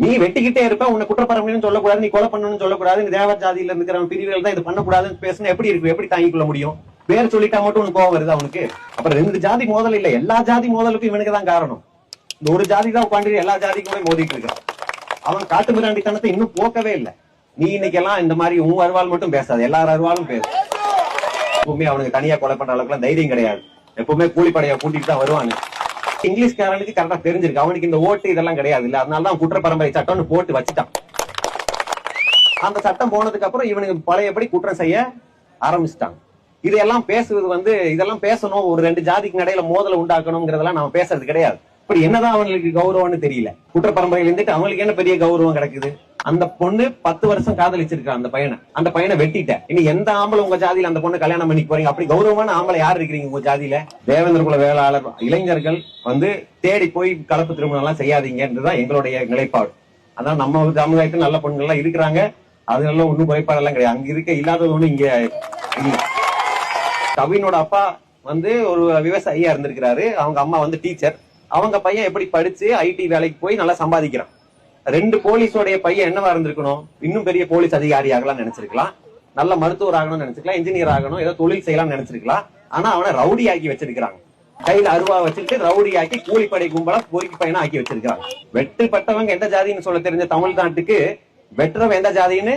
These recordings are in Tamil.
நீ வெட்டிக்கிட்டே இருப்ப, உன்னை குற்றப்பரம்பரைன்னு சொல்லக்கூடாது, நீ கொலை பண்ணணும்னு சொல்லக்கூடாது, நீ தேவர் ஜாதியில இருக்கிற பிரிவுகள் தான் இது பண்ணக்கூடாதுன்னு பேசுனா எப்படி இருக்கு? எப்படி தாங்கிக் கொள்ள முடியும்? பேர் சொல்லிட்டா மட்டும் உனக்கு கோவம் வருது அவனுக்கு? அப்புறம் 2 ஜாதி மோதல் இல்ல, எல்லா ஜாதி மோதலுக்கும் இவனுக்கு தான் காரணம். இந்த ஒரு ஜாதி தான் உட்காந்து எல்லா ஜாதிக்குமே மோதிட்டு இருக்கான். அவன் காட்டு மிராண்டித்தனத்தை இன்னும் போக்கவே இல்லை. நீ இன்னைக்கு எல்லாம் இந்த மாதிரி உன் அருவாள் மட்டும் பேசாது, எல்லார் அருவாளும் பேசு. எப்பவுமே அவனுக்கு தனியா கொலை பண்ற அளவுக்கு தைரியம் கிடையாது. எப்பவுமே கூலிப்படையை கூட்டிட்டு தான் வருவாங்க. இங்கிலீஷ்காரனுக்கு கரெக்டா தெரிஞ்சிருக்கு அவனுக்கு இந்த ஓட்டு இதெல்லாம் கிடையாது இல்ல, அதனாலதான் குற்ற பரம்பரை சட்டம்னு போட்டு வச்சுட்டான். அந்த சட்டம் போனதுக்கு அப்புறம் இவனுக்கு பழையபடி குற்றம் செய்ய ஆரம்பிச்சுட்டாங்க. இதெல்லாம் பேசுவது இதெல்லாம் பேசணும், ஒரு 2 ஜாதிக்கு இடையில மோதலை உண்டாக்கணும்ங்கிறதெல்லாம் நம்ம பேசுறது கிடையாது. இப்படி என்னதான் அவங்களுக்கு கௌரவம்னு தெரியல. குற்ற பரம்பரையில இருந்துட்டு அவங்களுக்கு என்ன பெரிய கௌரவம் கிடைக்குது? அந்த பொண்ணு 10 வருஷம் காதலிச்சிருக்கா அந்த பையனை வெட்டிட்ட. இனி எந்த ஆம்பளை உங்க ஜாதியில அந்த பொண்ணு கல்யாணம் பண்ணி போறீங்க? அப்படி கௌரவமான ஆம்பளை யார் இருக்கிறீங்க உங்க ஜாதியில? தேவேந்திர குல வேளாளர் இளைஞர்கள் தேடி போய் கலப்பு திருமணம் எல்லாம் செய்யாதீங்கன்றதுதான் எங்களுடைய நிலைப்பாடு. அதான் நம்ம சமுதாயத்தில் நல்ல பொண்ணுகள் எல்லாம் இருக்கிறாங்க, அதெல்லாம் ஒன்னும் குறைபாடெல்லாம் கிடையாது. அங்க இருக்க இல்லாதது ஒண்ணு இங்க இல்ல. கவினோட அப்பா ஒரு விவசாயியா இருந்திருக்கிறாரு, அவங்க அம்மா டீச்சர். அவங்க பையன் எப்படி படிச்சு ஐடி வேலைக்கு போய் நல்லா சம்பாதிக்கிறான். 2 போலீஸோடைய பையன் என்னவா இருந்திருக்கணும்? இன்னும் பெரிய போலீஸ் அதிகாரி ஆகலாம் நினைச்சிருக்கலாம், நல்ல மருத்துவர் ஆகணும்னு நினைச்சிருக்கலாம், இன்ஜினியர் ஆகணும், ஏதோ தொழில் செய்யலாம் நினைச்சிருக்கலாம். ஆனா அவனை ரவுடி ஆக்கி வச்சிருக்காங்க. கையில அருவா வச்சுட்டு ரவுடி ஆக்கி கூலிப்படை கும்பலா பொறுக்கி பையனா ஆக்கி வச்சிருக்காங்க. வெட்டுப்பட்டவங்க எந்த ஜாதின்னு சொல்ல தெரிஞ்ச தமிழ்நாட்டுக்கு வெட்டுறவன் எந்த ஜாதின்னு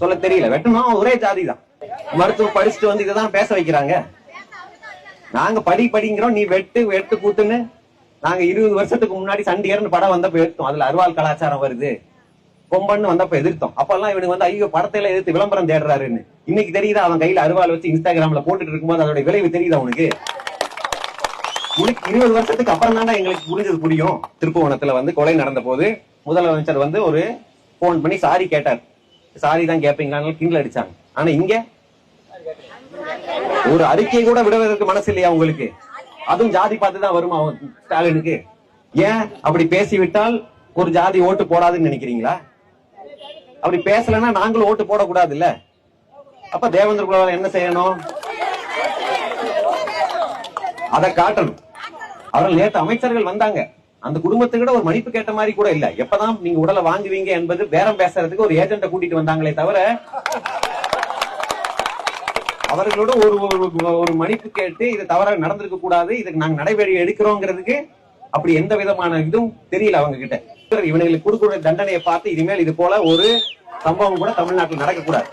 சொல்ல தெரியல. வெட்டணும் ஒரே ஜாதி தான். மருத்துவம் படிச்சுட்டு இதுதான் பேச வைக்கிறாங்க. நாங்க படிங்கிறோம், நீ வெட்டு கூத்துன்னு. நாங்க 20 வருஷத்துக்கு முன்னாடி சண்டியர்னு படம் வந்தப்ப எதிர்த்தோம். அதுல அருவாள் கலாச்சாரம் வருது, கொம்பன்னு வந்தப்ப எதிர்த்தோம். அப்பெல்லாம் இவனுக்கு ஐயோ படத்தையில எதிர்த்து விளம்பரம் தேடுறாருன்னு. இன்னைக்கு தெரியுதா அவன் கையில அருவாள் வச்சு இன்ஸ்டாகிராம்ல போட்டுட்டு இருக்கும்போது அதோட விளைவு தெரியுதா உனக்கு? 20 வருஷத்துக்கு அப்புறம் தானே எங்களுக்கு புரிஞ்சது புரியும். திருப்புவனத்துல கொலை நடந்த போது முதலமைச்சர் ஒரு போன் பண்ணி சாரி கேட்டார். சாரி தான் கேட்பீங்களான்னு கிண்டல் அடிச்சாங்க. ஆனா இங்க ஒரு அறிக்கை கூட விடுவதற்கு மனசு இல்லையா உங்களுக்கு? அதுவும் ஜாதி பார்த்துதான் வருமா அவன் ஸ்டாலினுக்கு? ஏன் அப்படி பேசிவிட்டால் ஒரு ஜாதி ஓட்டு போடாதுன்னு நினைக்கிறீங்களா? அப்படி பேசலன்னா நாங்களும் ஓட்டு போடக்கூடாது இல்ல? அப்ப தேவேந்திர குல என்ன செய்யணும்? அதை காட்டணும். அவர்கள் நேற்று அமைச்சர்கள் வந்தாங்க, அந்த குடும்பத்துக்கிட்ட ஒரு மன்னிப்பு கேட்ட மாதிரி கூட இல்ல. எப்பதான் நீங்க உடலை வாங்குவீங்க என்பது பேரம் பேசுறதுக்கு ஒரு ஏஜென்ட கூட்டிட்டு வந்தாங்களே தவிர அவர்களோட ஒரு மன்னிப்பு கேட்டு இது தவறாக நடந்திருக்க கூடாது, இதுக்கு நாங்க நடைபெற எடுக்கிறோங்கிறதுக்கு அப்படி எந்த விதமான இதுவும் தெரியல அவங்க கிட்ட. இவனுங்களுக்கு கொடுக்கிற தண்டனையை பார்த்து இனிமேல் இது போல ஒரு சம்பவம் கூட தமிழ்நாட்டில் நடக்கக்கூடாது.